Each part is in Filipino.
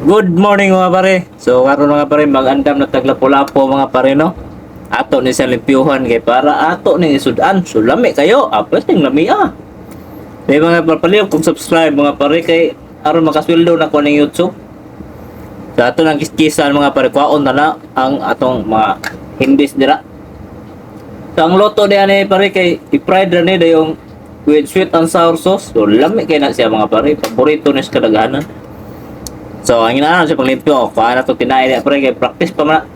Good morning mga pare. So karon mga pare mag-andam na taglapo-lapo mga pare no. Ato ni sa limpyuhan kay para ato ni isudan. So lami kayo. Apos ning lami ah. May mga papaliw kung subscribe mga pare kay aron makasweldo na ko ning YouTube. So ato nang kiskisan mga pare kwaon na ang atong mga himbis dira. So ang loto diyan ni pare kay i-fried ra ni dayong with sweet and sour sauce. So lami kay na siya mga pare. Paborito ni sa kadaghanan. So, ang inaano siya paglimpyo, paano ito tinayin niya, pre, kaya practice pa man.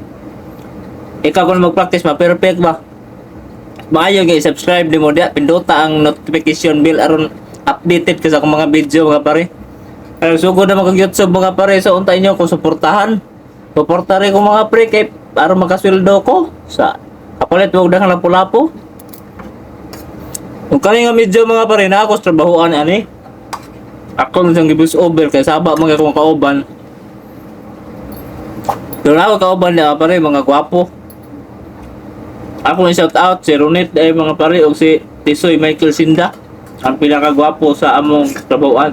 Ikaw kung mag-practice, ma-perfect ba? Maayo nga i-subscribe di mo diya, pinduta ang notification bell aron updated ka sa akong mga video mga pare. Kaya sugod na mag-YouTube mga pare, so untay nyo kung suportahan. Suporta rin ko mga pre, kaya para makasweldo ko sa kapalit huwag na lapu-lapu. Kung kani nga video mga pare, na ako sa trabahoan ani. Ako nang gibus over kay saba mga kong kauban. Pero ako kauban na pare mga gwapo. Ako ni shout out si Ronit ay mga pare og si Tisoy Michael Sinda ang pinakagwapo sa among trabahoan.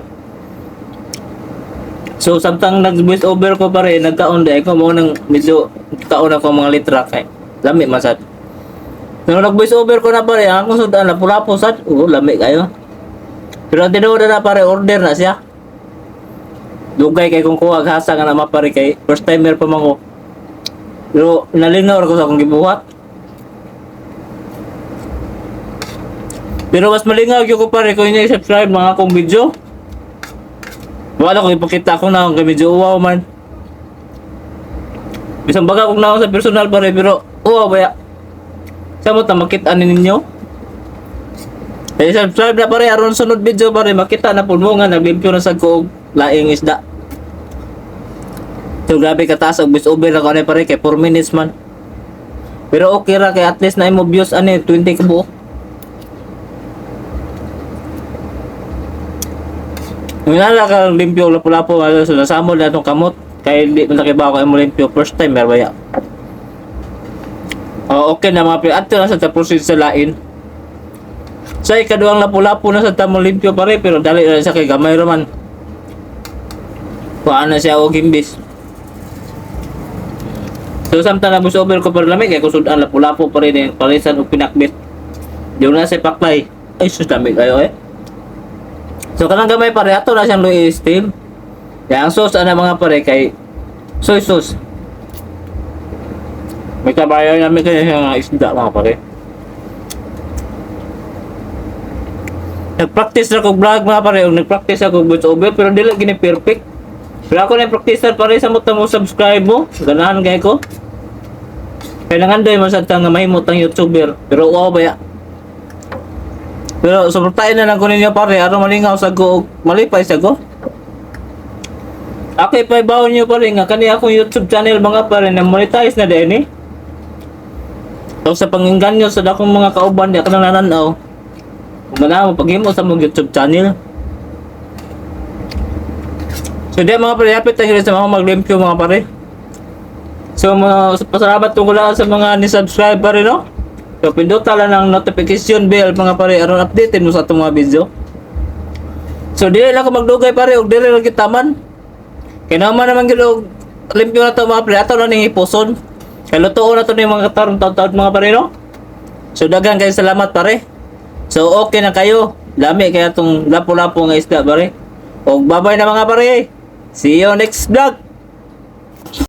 So samtang nag-voice over ko pare nagkaon dai ko mo nang medyo kaon ako mga litra kay lami man sad. Nung nag-voice over ko na pare ako sudan lapu-lapu sad. Lami kayo. Pero tinuod na pare order na siya. Dugay kay kung kuwag hasa nga na mapare kay first timer pa man ko. Pero nalingaw ko sa akong gibuhat. Pero mas malingaw gyud ko pare kung inyo subscribe mga akong video. Wala ko ipakita ko na ang medyo wow man. Bisang baga kung naon sa personal pare pero wow baya. Sa mo ta makita ninyo. Eh subscribe na pare aron sunod video pare makita na pud mo nga naglimpyo na sad ko og laing isda. So grabe ka taas og voice over na ko ani pare kay 4 minutes man. Pero okay ra kay at least na imo views ani 20 ka buok. Minala ka limpyo lapu-lapu wala so nasamol na itong kamot kay di man nakibaw ko imo limpyo first time merbaya. Okay na mga pre ato na sa proceed sa lain. Sa ikaduhang lapu-lapu na sa tamong limpyo pare pero dali na siya kay gamay raman. Kuha na siya og himbis. So samtang nabus over ko para lamig kay kusud ang lapu-lapu pare din parisan og pinakbit. Diyo na sa paklay. Ay sus dami kayo eh. So kanang gamay pare ato na siyang luy steam. Ya ang sauce ana mga pare kay soy sauce. May kabayan namin kaya nga isda mga pare. Nag-practice na ko vlog mga pare, nag-practice ako voice over pero dili gini perfect. Pero ako na practice pare sa mo subscribe mo, ganahan kay ko. Kailangan doy man sa nga mahimot ang YouTuber, pero wow ba ya? Pero suportahin na lang ko ninyo pare, aron malingaw sa go, malipay sa go. Ako ipaibaw niyo pare nga kani akong YouTube channel mga pare na monetize na din eh. So sa panginganyo sa dakong mga kauban di ako nang nananaw. Kung na mo paghimo sa mong YouTube channel. So di mga pare, hapit tayo sa mga maglimpyo mga pare. So pasalamat ko lang sa mga ni-subscribe pare no. So pindutan lang ng notification bell mga pare aron updated mo sa atong mga video. So dili lang ko magdugay pare og dili lang kitaman. Kaya naman gyud og limpyo na to mga pare ato na ning ipuson. Kay lutuon na to ni mga katarong taon-taon mga pare no. So daghan kay salamat pare. So okay na kayo. Lami kaya itong lapu-lapu nga isda pare. O bye-bye na mga pare. See you next vlog.